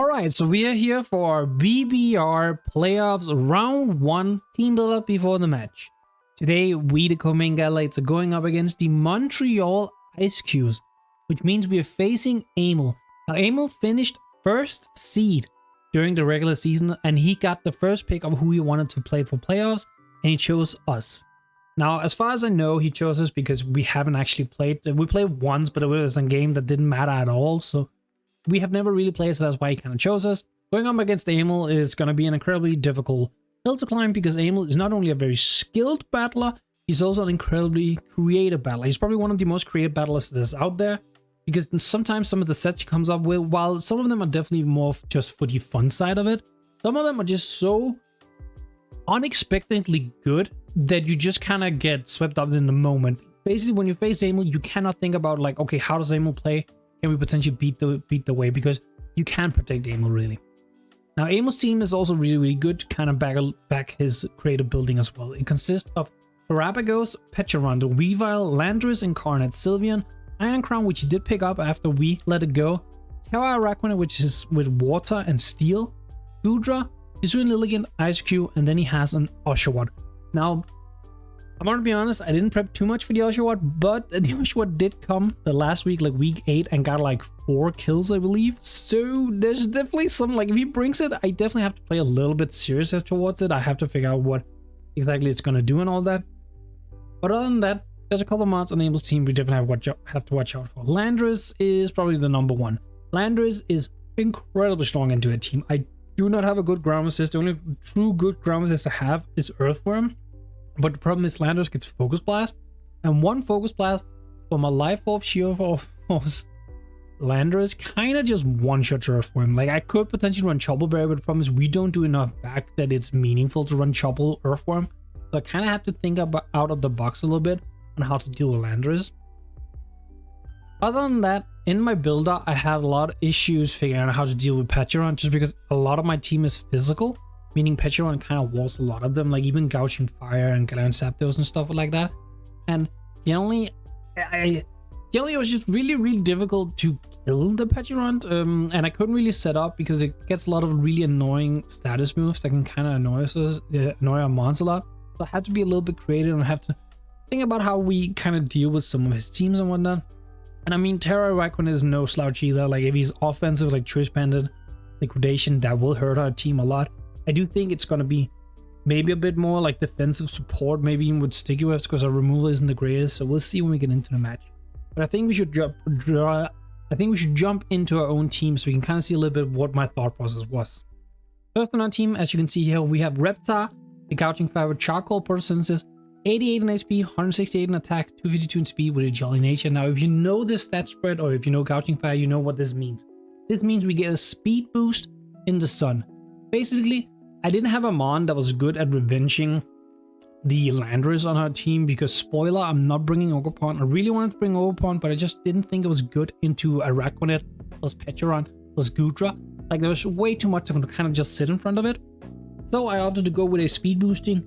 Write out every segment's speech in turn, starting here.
Alright, so we are here for our BBR Playoffs Round 1 Team Builder before the match. Today, we the co-main Galates are going up against the Montreal Ice Cubes, which means we are facing Emil. Now, Emil finished first seed during the regular season, and he got the first pick of who he wanted to play for playoffs, and he chose us. Now, as far as I know, he chose us because we haven't actually played. We played once, but it was a game that didn't matter at all, so we have never really played, so that's why he kind of chose us. Going up against Emil is going to be an incredibly difficult hill to climb because Emil is not only a very skilled battler, he's also an incredibly creative battler. He's probably one of the most creative battlers that's out there because sometimes some of the sets he comes up with, while some of them are definitely more just for the fun side of it, some of them are just so unexpectedly good that you just kind of get swept up in the moment. Basically, when you face Emil, you cannot think about like, okay, how does Emil play? Can we potentially beat the way? Because you can't protect Emil really. Now, Emil's team is also really good to kind of back his creative building as well. It consists of Terrapagos, Pecharon, Weavile, Landorus, Incarnate, Sylveon, Iron Crown, which he did pick up after we let it go, Terra Araquanid, which is with Water and Steel, Goodra, Hisuian Lilligant, Ice Cube, and then he has an Oshawott. Now, I'm gonna be honest, I didn't prep too much for the Oshawott, but the Oshawott did come the last week, like week 8, and got like 4 kills, I believe. So there's definitely some, like if he brings it, I definitely have to play a little bit serious towards it. I have to figure out what exactly it's gonna do and all that. But other than that, there's a couple of mods on Emil's team we definitely have to watch out for. Landorus is probably the number one. Landorus is incredibly strong into a team. I do not have a good ground assist. The only true good ground assist I have is Earthworm. But the problem is Landorus gets Focus Blast, and one Focus Blast from a Life Orb Shield Force Landorus kind of just one-shots Earthworm. Like I could potentially run Chopple Berry, but the problem is we don't do enough back that it's meaningful to run Chopple Earthworm. So I kind of have to think about out of the box a little bit on how to deal with Landorus. Other than that, in my builder, I had a lot of issues figuring out how to deal with Pecharon, just because a lot of my team is physical. Meaning Pecharon kind of walls a lot of them, like even Gouching Fire and Galarian Zapdos and stuff like that. And generally it was just really difficult to kill the Pecharon, and I couldn't really set up because it gets a lot of really annoying status moves that can kind of annoy our mons a lot. So I have to be a little bit creative and have to think about how we kind of deal with some of his teams and whatnot. And I mean, Terra Araquanid is no slouch either. Like if he's offensive, like Choice Banded, Liquidation, that will hurt our team a lot. I do think it's going to be maybe a bit more like defensive support, maybe even with Sticky Webs, because our removal isn't the greatest. So we'll see when we get into the match. But I think we should jump into our own team so we can kind of see a little bit what my thought process was. First on our team, as you can see here, we have Reptar, the Gouching Fire with Charcoal Photosynthesis, 88 in HP, 168 in attack, 252 in speed with a Jolly Nature. Now, if you know this stat spread, or if you know Gouching Fire, you know what this means. This means we get a speed boost in the sun. Basically, I didn't have a mon that was good at revenging the Landorus on our team because, spoiler, I'm not bringing Ogerpon. I really wanted to bring Ogerpon, but I just didn't think it was good into Araquanid plus Pecharon plus Goodra. Like, there was way too much to kind of just sit in front of it. So I opted to go with a speed boosting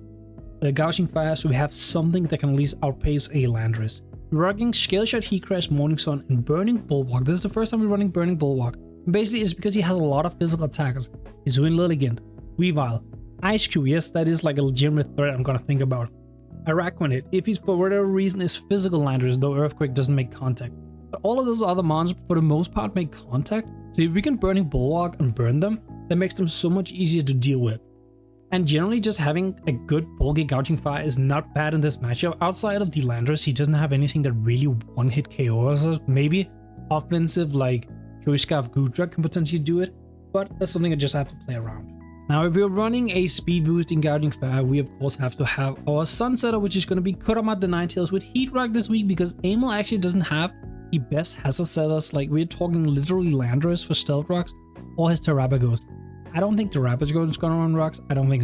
Gouching Fire, so we have something that can at least outpace a Landorus. We're running Scale Shot, Heat Crash, Morning Sun, and Burning Bulwark. This is the first time we're running Burning Bulwark. And basically, it's because he has a lot of physical attackers. He's doing Lilligant, Weavile, Ice Cube, yes, that is like a legitimate threat I'm gonna think about. Araquanid, if he's for whatever reason is physical Landorus, though Earthquake doesn't make contact. But all of those other mons, for the most part, make contact. So if we can Burning Bulwark and burn them, that makes them so much easier to deal with. And generally, just having a good bulky Gouching Fire is not bad in this matchup. Outside of the Landorus, he doesn't have anything that really one-hit KOs us. Maybe offensive like Choice Scarf Goodra can potentially do it, but that's something I just have to play around. Now, if we're running a speed boosting Gouching Fire, we of course have to have our Sunsetter, which is going to be Kurama the Ninetales with Heat Rock this week because Emil actually doesn't have the best hazard setters. Like, we're talking literally Landorus for Stealth Rocks or his Terrapagos. I don't think Terrapagos is going to run rocks. I don't think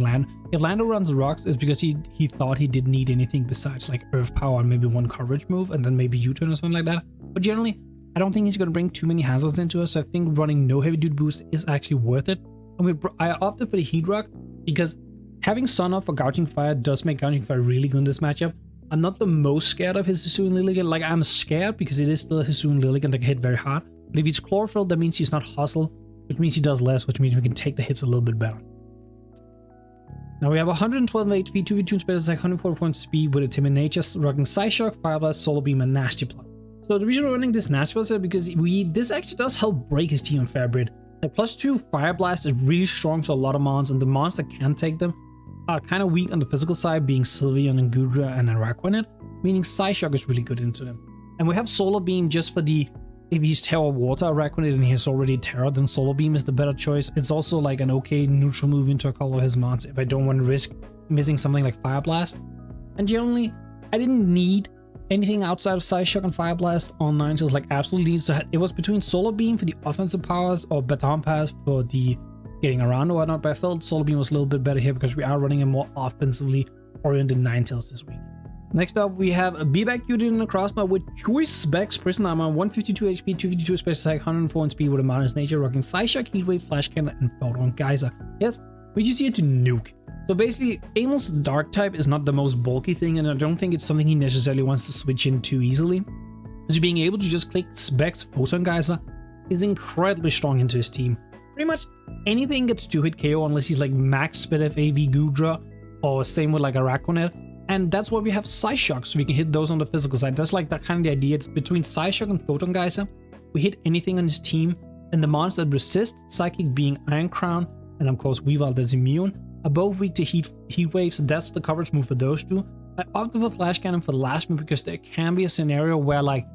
if Lando runs rocks, it's because he thought he didn't need anything besides like Earth Power and maybe one coverage move and then maybe U-turn or something like that. But generally, I don't think he's going to bring too many hazards into us. So I think running no heavy dude boost is actually worth it. And I opted for the Heat Rock because having Sun Up for Gouching Fire does make Gouching Fire really good in this matchup. I'm not the most scared of his Hisuian Lilligant. Like, I'm scared because it is still a Hisuian Lilligant that can hit very hard. But if he's Chlorophyll, that means he's not Hustle. which means he does less, which means we can take the hits a little bit better. Now we have 112 HP, 2v2 special attack, 140 points speed with a timid nature, rocking Psyshock, Fire Blast, Solar Beam, and Nasty Plot. So the reason we're running this Nasty Plot is because this actually does help break his team on fair bit. Like +2 Fire Blast is really strong to a lot of mons, and the mons that can take them are kind of weak on the physical side, being Sylveon and Gudra and Araquanid, meaning Psyshock is really good into them. And we have Solar Beam just for the, if he's Terra Water Araquanid and he has already Terra, then Solar Beam is the better choice. It's also like an okay neutral move into a couple of his mons if I don't want to risk missing something like Fire Blast. And generally, I didn't need anything outside of Psyshock and Fire Blast on Ninetales, like absolutely. So it was between Solar Beam for the offensive powers or Baton Pass for the getting around or whatnot, but I felt Solar Beam was a little bit better here because we are running a more offensively oriented Ninetales this week. Next up, we have a BBR Coaches in a crossbar with choice specs, Prison Armor, 152 HP, 252 special attack, 104 in speed with a Mountain's Nature, rocking Psyshock, Heatwave, Flash Cannon, and Photon Geyser. Yes, we just here to nuke. So basically, Amil's Dark type is not the most bulky thing, and I don't think it's something he necessarily wants to switch in too easily. So being able to just click specs Photon Geyser is incredibly strong into his team. Pretty much anything gets 2-hit KO unless he's like max speed FAV Gudra, or same with like Araquanid. And that's why we have Psyshock, so we can hit those on the physical side. That's like that kind of the idea. It's between Psyshock and Photon Geyser. We hit anything on his team, and the monsters that resist Psychic, being Iron Crown and of course Weavile that's immune, are both weak to heat wave, so that's the coverage move for those two. I opted for Flash Cannon for the last move because there can be a scenario where like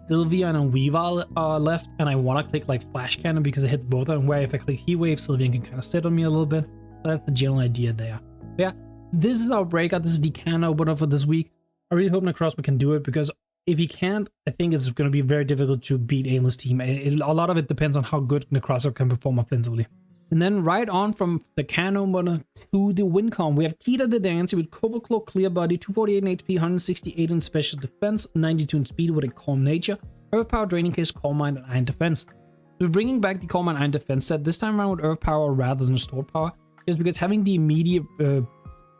Sylveon and Weavile are left, and I want to click like Flash Cannon because it hits both of them, where if I click Heat Wave, Sylveon can kind of sit on me a little bit. But that's the general idea there. But yeah, this is our breakout. This is the can opener for this week. I really hope Necrozma can do it, because if he can't, I think it's going to be very difficult to beat Aimless team. A lot of it depends on how good Necrozma can perform offensively. And then right on from the can opener to the win con, we have Kita the Dancer with Overqwil, Clear Body, 248 in HP, 168 in special defense, 92 in speed with a Calm Nature, Earth Power, Draining Case, Calm Mind, and Iron Defense. We're bringing back the Calm Mind Iron Defense set, this time around with Earth Power rather than Stored Power, just because having the immediate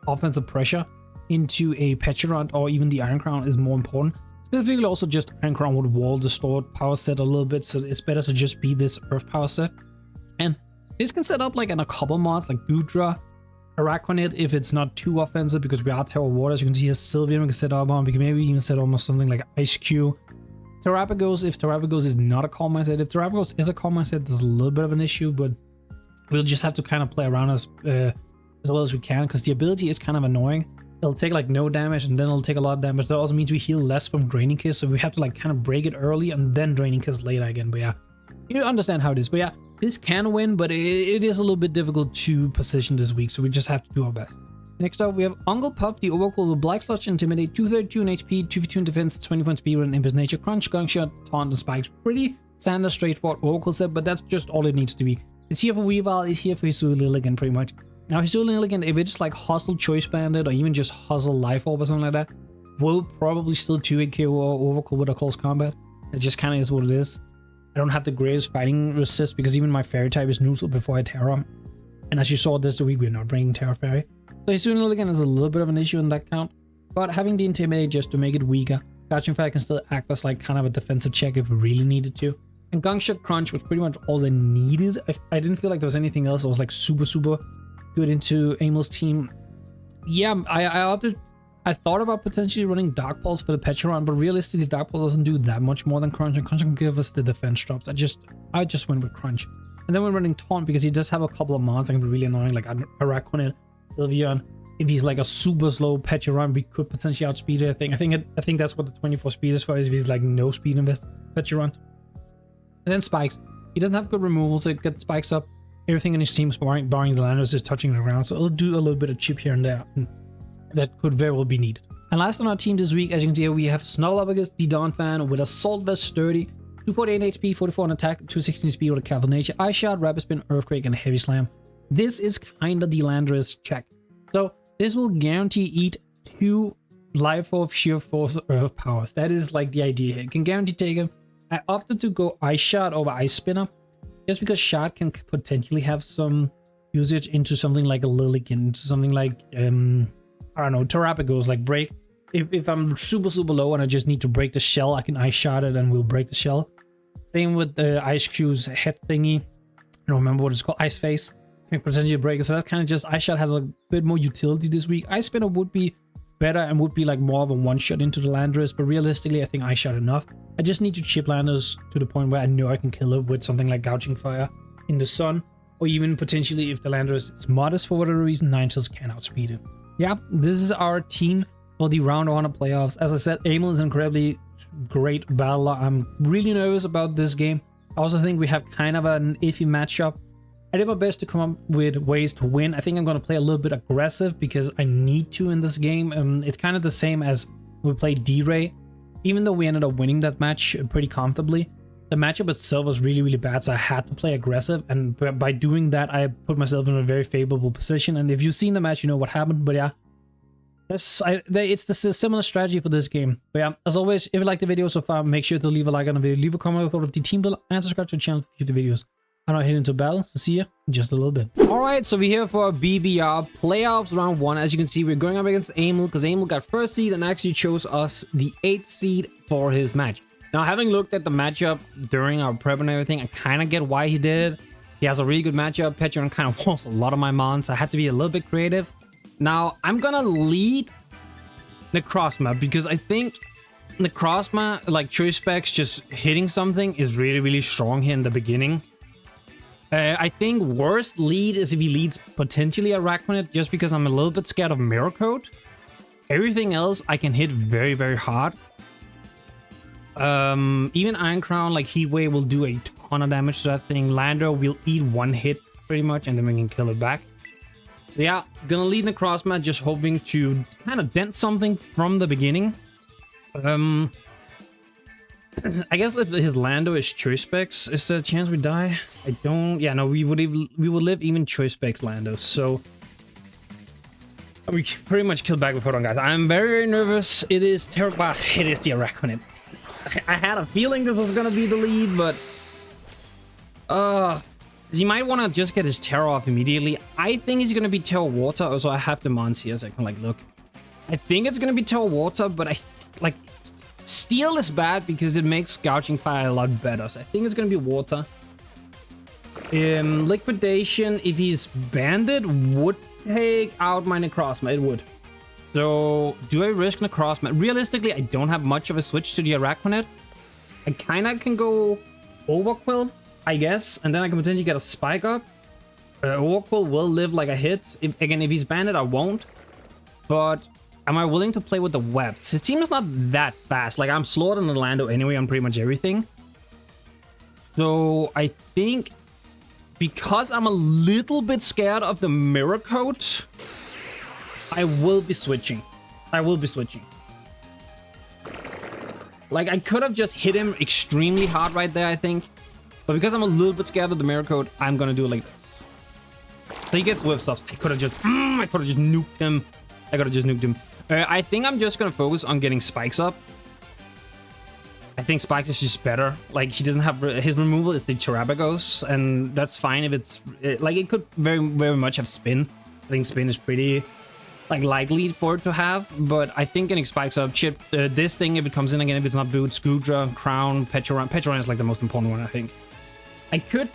offensive pressure into a Petulant or even the Iron Crown is more important. Specifically also just Iron Crown would wall the Stored Power set a little bit, so it's better to just be this Earth Power set. And this can set up like in a couple mods like Gudra, Araquanid if it's not too offensive, because we are Terra Water. As you can see here, Sylveon we can set up on. We can maybe even set almost something like Ice Cube. Terrapagos, if Terrapagos is not a Calm Mind set. If Terrapagos is a Calm Mind set, there's a little bit of an issue, but we'll just have to kind of play around as well as we can, because the ability is kind of annoying. It'll take like no damage and then it'll take a lot of damage. That also means we heal less from Draining Kiss, so we have to like kind of break it early and then Draining Kiss later again. But yeah, you understand how it is. But yeah, this can win, but it is a little bit difficult to position this week, so we just have to do our best. Next up, we have Uncle Puff, the Overqwil with Black Sludge, Intimidate, 232 in HP, 2v2 in defense, 24 in speed with an Impulse Nature, Crunch, Gunshot, Taunt, and Spikes. Pretty standard, straightforward Overqwil set, but that's just all it needs to be. It's here for Weavile, it's here for Hisui Lilligant, pretty much. Now, Hisui Lilligant, if it's like Hustle Choice Bandit or even just Hustle Life Orb or something like that, will probably still 2-hit KO Overqwil with a close combat. It just kind of is what it is. I don't have the greatest fighting resist because even my Fairy type is neutral before I Terra. And as you saw this week, we're not bringing Terra Fairy. So Hisui Lilligant is a little bit of an issue in that count. But having the Intimidate just to make it weaker, Gotcha Fire can still act as like kind of a defensive check if we really needed to. And Gunshot Crunch was pretty much all they needed. I didn't feel like there was anything else that was like super good into Aimless team. Yeah, I thought about potentially running Dark Pulse for the Petulant, but realistically Dark Pulse doesn't do that much more than Crunch, and Crunch can give us the defense drops. I just went with Crunch. And then we're running Taunt because he does have a couple of mons that can be really annoying, like Araquanid, Sylveon. If he's like a super slow Petulant, we could potentially outspeed it. I think that's what the 24 speed is for, is if he's like no speed invest Petulant. And then Spikes. He doesn't have good removal, so it gets Spikes up. Everything in his team, barring the Landers, is touching the ground, so it'll do a little bit of chip here and there. And that could very well be needed. And last on our team this week, as you can see here, we have Snugglebugus, the Dawn Fan with Assault Vest Sturdy, 248 HP, 44 in attack, 216 speed with a Cavalry Nature, Ice Shot, Rapid Spin, Earthquake, and Heavy Slam. This is kind of the Landorus check. So this will guarantee eat 2 Life Orb, Sheer Force, Earth Powers. That is like the idea here. It can guarantee take him. I opted to go Ice Shot over Ice Spinner, just because Shot can potentially have some usage into something like a Lilligant, into something like I don't know, Terrapagos, like break. If I'm super low and I just need to break the shell, I can Ice Shot it and we'll break the shell. Same with the Ice Q's head thingy. don't remember what it's called, Ice Face, can potentially break it. So that's kind of just, Ice Shot has a bit more utility this week. Ice Spinner would be better and would be like more of a one-shot into the Landorus, but realistically I think Ice Shot enough. I just need to chip Landorus to the point where I know I can kill it with something like Gouging Fire in the sun, or even potentially if the Landorus is modest for whatever reason, Ninetales can outspeed it. Yeah, this is our team for the round 1 playoffs. As I said, Emil is an incredibly great battler. I'm really nervous about this game. I also think we have kind of an iffy matchup. I did my best to come up with ways to win. I think I'm going to play a little bit aggressive because I need to in this game. It's kind of the same as we played D-Ray. Even though we ended up winning that match pretty comfortably, the matchup itself was really, really bad, so I had to play aggressive, and by doing that, I put myself in a very favorable position. And if you've seen the match, you know what happened, but yeah, it's the similar strategy for this game. But yeah, as always, if you like the video so far, make sure to leave a like on the video, leave a comment with the team builder, and subscribe to the channel for future videos. I'm not heading to battle, so see you in just a little bit. Alright, so we're here for BBR Playoffs Round 1. As you can see, we're going up against Emil, because Emil got first seed and actually chose us the 8th seed for his match. Now, having looked at the matchup during our prep and everything, I kind of get why he did it. He has a really good matchup. Petron kind of wants a lot of my mons. I had to be a little bit creative. Now, I'm gonna lead Necrozma because I think Necrozma, like choice specs, just hitting something is really, really strong here in the beginning. I think worst lead is if he leads potentially Araquanid, just because I'm a little bit scared of Mirror Coat. Everything else I can hit very, very hard. Even Iron Crown, like Heat Wave, will do a ton of damage to that thing. Lander will eat one hit pretty much, and then we can kill it back. So yeah, gonna lead Necrozma, just hoping to kind of dent something from the beginning. I guess if his Lando is choice specs, is there a chance we die? I don't. Yeah, no, we would live even choice specs Lando. So we pretty much killed back with Photon, guys. I'm very, very nervous. It is terrible. It is the Araquanid. I had a feeling this was gonna be the lead, but he might want to just get his Terror off immediately. I think he's gonna be Terror Water. Also, I have the mons here, so I can like look. I think it's gonna be Terror Water, but I like Steel is bad because it makes Gouging Fire a lot better. So I think it's gonna be Water. Liquidation, if he's Bandit, would take out my Necrozma. It would. So, do I risk Necrozma? Realistically, I don't have much of a switch to the Araquanid. I kind of can go Overqwil, I guess, and then I can potentially get a Spike up. Overqwil will live like a hit. Again, if he's Bandit, I won't. But am I willing to play with the webs? His team is not that fast. Like, I'm slower than Orlando anyway on pretty much everything. So, I think because I'm a little bit scared of the Mirror Coat, I will be switching. Like, I could have just hit him extremely hard right there, I think. But because I'm a little bit scared of the Mirror Coat, I'm gonna do it like this. So he gets whip stops. I could have just nuked him. I think I'm just gonna focus on getting Spikes up. I think Spikes is just better. Like, he doesn't have his removal is the Terabagos, and that's fine if it's like it could very, very much have Spin. I think Spin is pretty like likely for it to have, but I think getting Spikes up, chip this thing if it comes in again, if it's not boot, Scoodra, Crown, Petron is like the most important one, I think. I could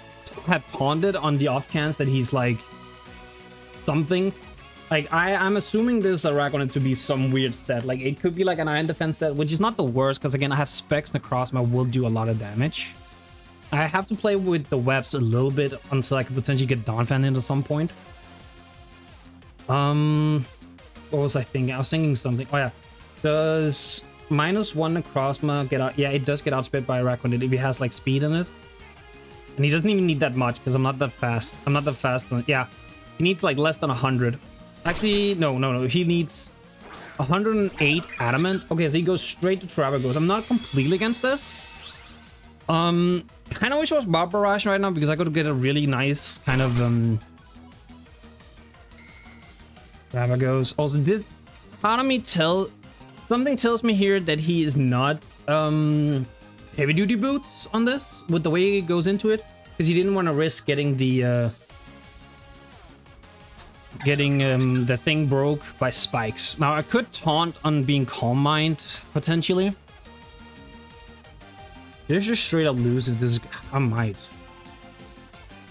have taunted on the off chance that he's like something. Like, I'm assuming this Araquanid to be some weird set. Like, it could be like an Iron Defense set, which is not the worst, because again, I have specs. Necrozma will do a lot of damage. I have to play with the webs a little bit until I could potentially get Dawnfang into some point. What was I thinking? I was thinking something. Oh yeah, does -1 Necrozma get out? Yeah, it does get outsped by Araquanid if he has like speed in it, and he doesn't even need that much because I'm not that fast. Yeah, he needs like less than 100. Actually, no. He needs 108 Adamant. Okay, so he goes straight to Terabagos. I'm not completely against this. Kind of wish it was Barb Barrage right now because I could get a really nice kind of Terabagos. Also, this part of me something tells me here that he is not heavy duty boots on this with the way he goes into it, because he didn't want to risk getting the thing broke by spikes. Now I could taunt on being Calm Mind potentially. There's just straight up lose if this. I might.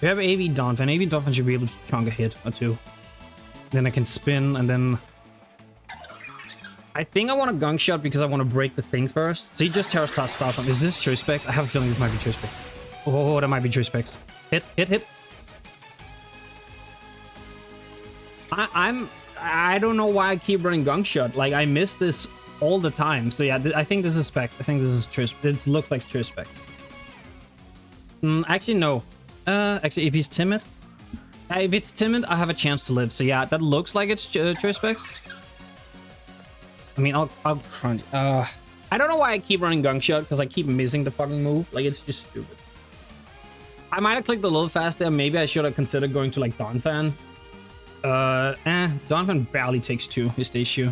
We have AV Donphan. AV Donphan should be able to chunk a hit or two. Then I can spin, and then... I think I want a gunk shot because I want to break the thing first. So he just Terra starts on. Is this Choice Specs? I have a feeling this might be Choice Specs. Oh, that might be Choice Specs. Hit, hit, hit. I don't know why I keep running gunk shot. Like, I miss this all the time. So yeah, I think this is Specs. I think this is Choice. This looks like Choice Specs. Actually, no. Actually, if he's timid. If it's timid, I have a chance to live. So yeah, that looks like it's Choice Specs. I mean, I'll crunch. I don't know why I keep running gunk shot, because I keep missing the fucking move. Like, it's just stupid. I might have clicked a little fast there. Maybe I should have considered going to like Donphan. Donphan barely takes 2 is the issue.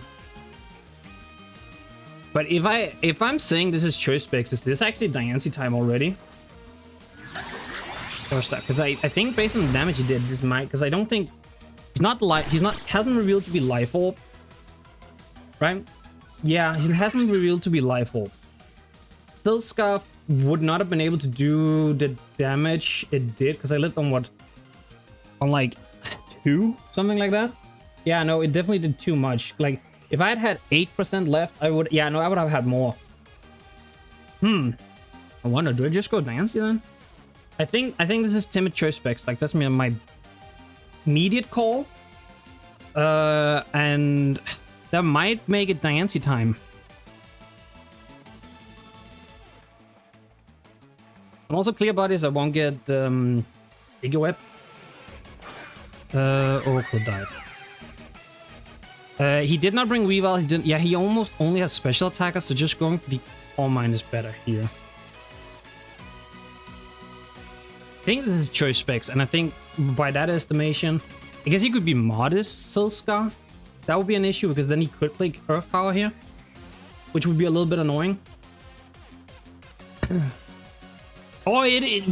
But if I'm saying this is Choice Specs, is this actually Diancie time already? Or stuff? Because I think based on the damage he did, this might, because I don't think hasn't revealed to be Life Orb. Right? Yeah, he hasn't revealed to be Life Orb. Still Scarf would not have been able to do the damage it did, because I lived on what? On like 2? Something like that? Yeah, no, it definitely did too much. Like, if I had 8% left, I would... Yeah, no, I would have had more. I wonder, do I just go Diancie then? I think this is Timid Choice Specs. Like, that's my immediate call. And... that might make it Diancie time. I'm also clear about this. I won't get Sticky Web. Overqwil dies. He did not bring Weavile. He didn't. Yeah, he almost only has special attackers. So just going for the All Mine is better here. I think this is Choice Specs, and I think by that estimation, I guess he could be modest Silk Scarf. That would be an issue, because then he could play Earth Power here, which would be a little bit annoying. Oh,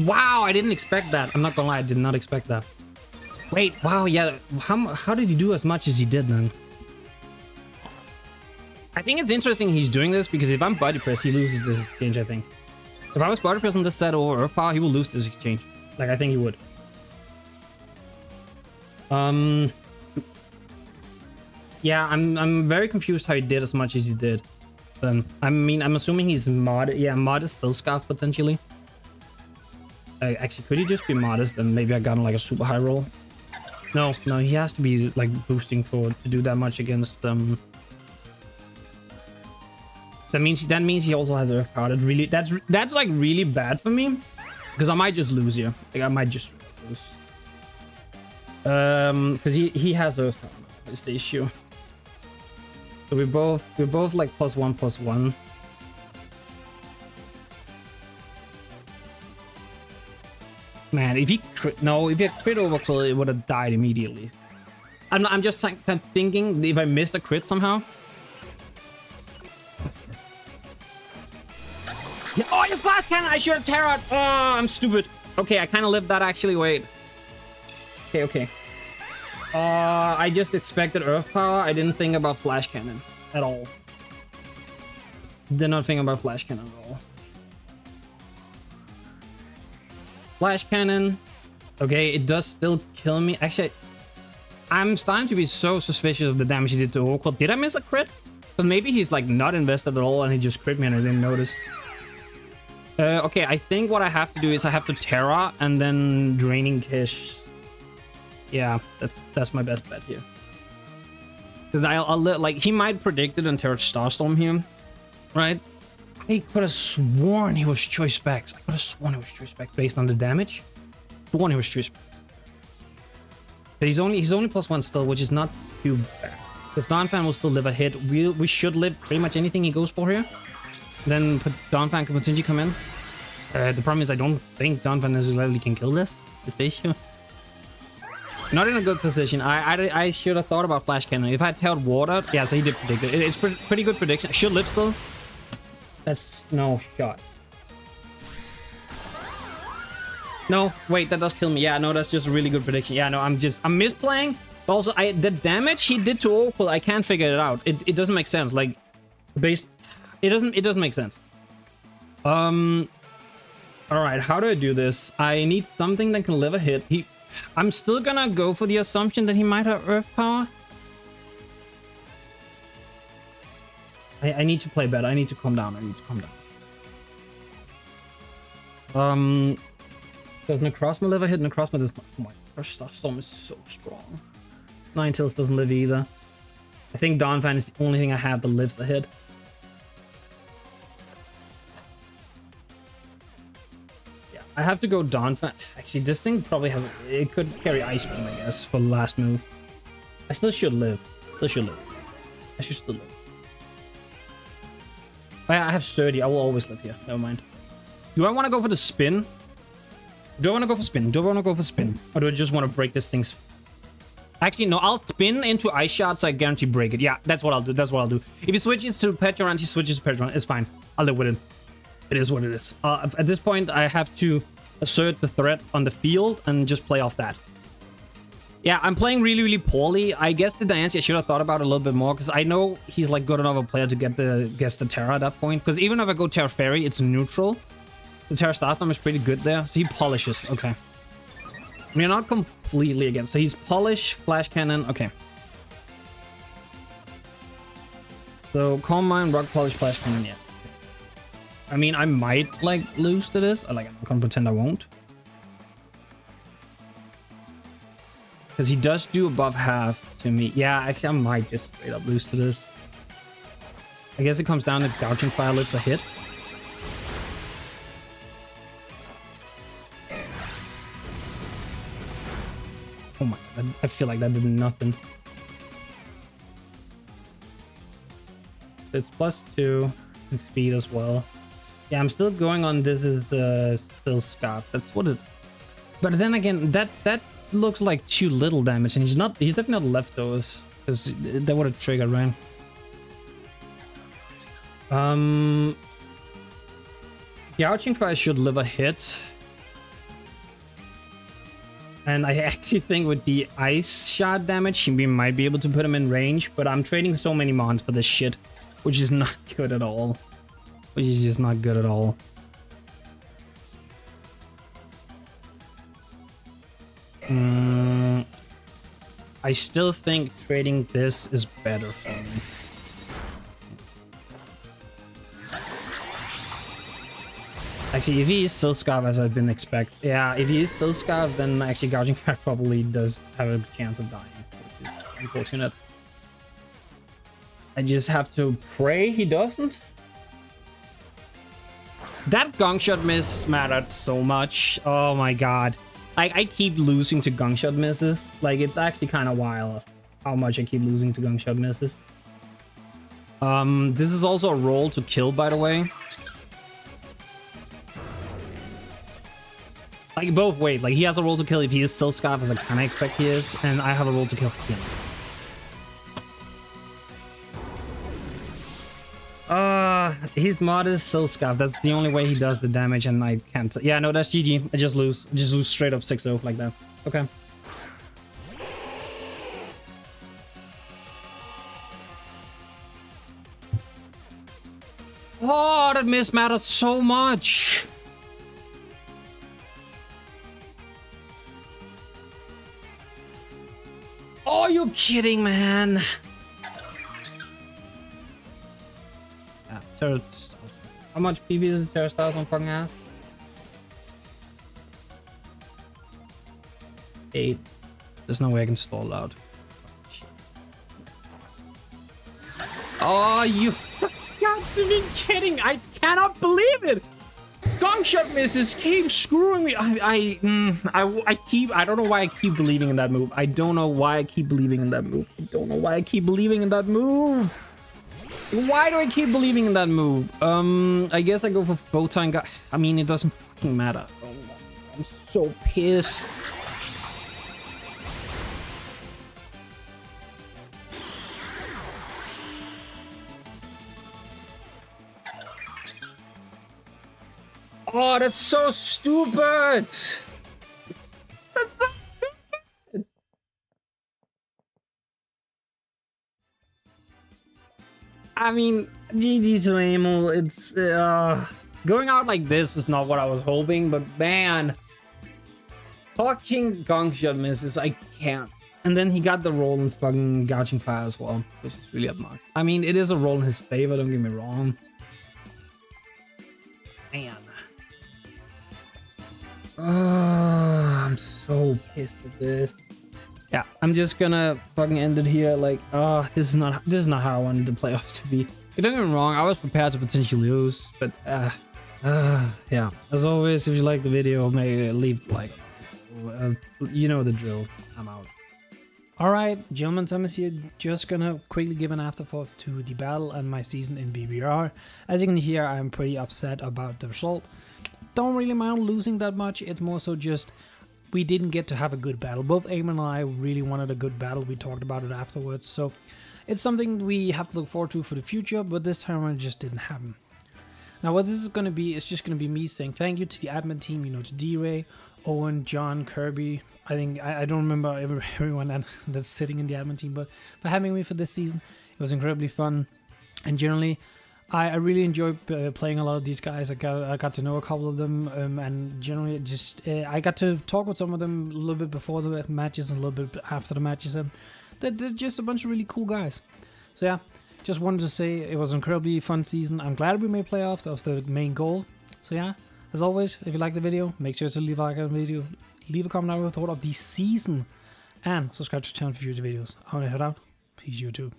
wow, I didn't expect that. I'm not gonna lie, I did not expect that. Wait, wow, yeah, how did he do as much as he did then? I think it's interesting he's doing this, because if I'm body press, he loses this exchange, I think. If I was body press on this set over Earth Power, he will lose this exchange. Like, I think he would. Yeah, I'm very confused how he did as much as he did. I mean, I'm assuming he's modest Silk Scarf potentially. Actually, could he just be modest and maybe I got him like a super high roll? No, he has to be like boosting to do that much against them. That means he also has Earth Power. That's like really bad for me, because I might just lose here. Like, I might just lose. Because he has Earth Power. That's the issue. So we're both like +1/+1. Man, if he crit Overqwil, it would have died immediately. I'm just kind of thinking if I missed a crit somehow. Yeah, oh, you flash cannon! I should have Terra. Oh, I'm stupid. Okay, I kind of lived that actually. Wait. Okay. I just expected Earth Power. I didn't think about Flash Cannon at all. Did not think about Flash Cannon at all. Flash Cannon. Okay, it does still kill me. Actually, I'm starting to be so suspicious of the damage he did to Overqwil. Did I miss a crit? Because maybe he's like not invested at all and he just crit me and I didn't notice. Okay, I think what I have to do is I have to Terra and then Draining Kish. Yeah, that's my best bet here. Because like, he might predict it and Terra Starstorm here, right? I could have sworn he was Choice Specs. I could have sworn he was Choice Specs based on the damage. Sworn he was Choice Specs. But he's only +1 still, which is not too bad. Because Donphan will still live a hit. We should live pretty much anything he goes for here. Then Donphan can potentially come in. The problem is I don't think Donphan necessarily can kill this. Is the issue. Not in a good position. I should have thought about Flash Cannon. If I had tailed water, yeah, so he did predict it. It's pretty good prediction. Should live still. That's no shot. No, wait, that does kill me. Yeah, no, that's just a really good prediction. Yeah, no, I'm misplaying. But also, the damage he did to Overqwil, I can't figure it out. It doesn't make sense. Like, it doesn't make sense. All right, how do I do this? I need something that can live a hit. I'm still gonna go for the assumption that he might have Earth Power. I need to play better. I need to calm down. Does Necrozma live a hit? Necrozma does not. Oh my gosh, Starstorm is so strong. Ninetales doesn't live either. I think Dawnfang is the only thing I have that lives a hit. Yeah, I have to go Dawnfang. Actually, this thing probably has... It could carry Ice Beam, I guess, for the last move. I still should live. I should still live. Oh, yeah, I have Sturdy. I will always live here. Never mind. Do I want to go for the spin? Or do I just want to break this thing's... Actually, no. I'll spin into Ice Shot so I guarantee break it. Yeah, that's what I'll do. If he switches to Petrant, he switches to Petrant. It's fine. I'll live with it. It is what it is. At this point, I have to assert the threat on the field and just play off that. Yeah, I'm playing really, really poorly. I guess the Diancie I should have thought about it a little bit more, because I know he's like good enough a player to get the Terra at that point. Because even if I go Terra Fairy, it's neutral. The Terra Starstorm is pretty good there, so he polishes. Okay. I mean, not completely against. So he's Polish, Flash Cannon. Okay. So Calm Mind, Rock Polish, Flash Cannon. Yeah. I mean, I might like lose to this. I'm not gonna pretend I won't. Because he does do above half to me. Yeah, actually, I might just straight up lose to this. I guess it comes down to Gouging Fire lifts a hit. Oh my god, I feel like that did nothing. It's +2 and speed as well. Yeah, I'm still going on this is still Scott. That's what it... But then again, that looks like too little damage, and he's definitely not leftovers, because that would have triggered, right? Gouging Fire should live a hit. And I actually think with the Ice Shot damage, we might be able to put him in range, but I'm trading so many mons for this shit, which is not good at all. Which is just not good at all. I still think trading this is better for me. Actually, if he is Silscarf as I've been expecting, yeah, if he is Silscarf, then actually Gouging Fire probably does have a chance of dying, which is unfortunate. I just have to pray he doesn't. That gong shot miss mattered so much. Oh my god. I keep losing to gong shot misses. Like, it's actually kind of wild how much I keep losing to gong shot misses. This is also a roll to kill, by the way. Like, both ways. Like, he has a roll to kill if he is Silscarf, as I kind of expect he is, and I have a roll to kill for him. His mod is Silscarf. That's the only way he does the damage, and I can't... Yeah, no, that's GG. I just lose. Just lose straight up 6-0 like that. Okay. Oh, that miss matters so much. Oh, you're kidding, man. How much PV does the Terra Starstorm fucking has? 8. There's no way I can stall out. Oh, you got to be kidding! I cannot believe it! Gong shot misses keep screwing me. I don't know why I keep believing in that move. I don't know why I keep believing in that move. Why do I keep believing in that move? I guess I go for Photon. I mean, it doesn't fucking matter. Oh, I'm so pissed. Oh, that's so stupid. That's so stupid. I mean, GG to Emil. It's Going out like this was not what I was hoping, but man, fucking gong shot misses. I can't. And then he got the roll in fucking gouging fire as well, which is really obnoxious. I mean, it is a roll in his favor, don't get me wrong. Man. I'm so pissed at this. Yeah, I'm just gonna fucking end it here. Like, this is not how I wanted the playoffs to be. Don't get me wrong, I was prepared to potentially lose, but yeah. As always, if you like the video, maybe leave a like. You know the drill. I'm out. Alright, gentlemen, Thomas here. Just gonna quickly give an afterthought to the battle and my season in BBR. As you can hear, I'm pretty upset about the result. Don't really mind losing that much. It's more so just we didn't get to have a good battle. Both Eamon and I really wanted a good battle. We talked about it afterwards, so it's something we have to look forward to for the future, but this time it just didn't happen. Now what this is going to be, it's just going to be me saying thank you to the admin team, you know, to D-Ray, Owen, John, Kirby. I think, I don't remember everyone that's sitting in the admin team, but for having me for this season, it was incredibly fun. And generally, I really enjoyed playing a lot of these guys. I got to know a couple of them, and generally just I got to talk with some of them a little bit before the matches and a little bit after the matches, and they're just a bunch of really cool guys. So yeah, just wanted to say it was an incredibly fun season. I'm glad we made playoffs. That was the main goal. So yeah, as always, if you like the video, make sure to leave a like on the video, leave a comment down with a thought of the season, and subscribe to the channel for future videos. I want to head out. Peace, YouTube.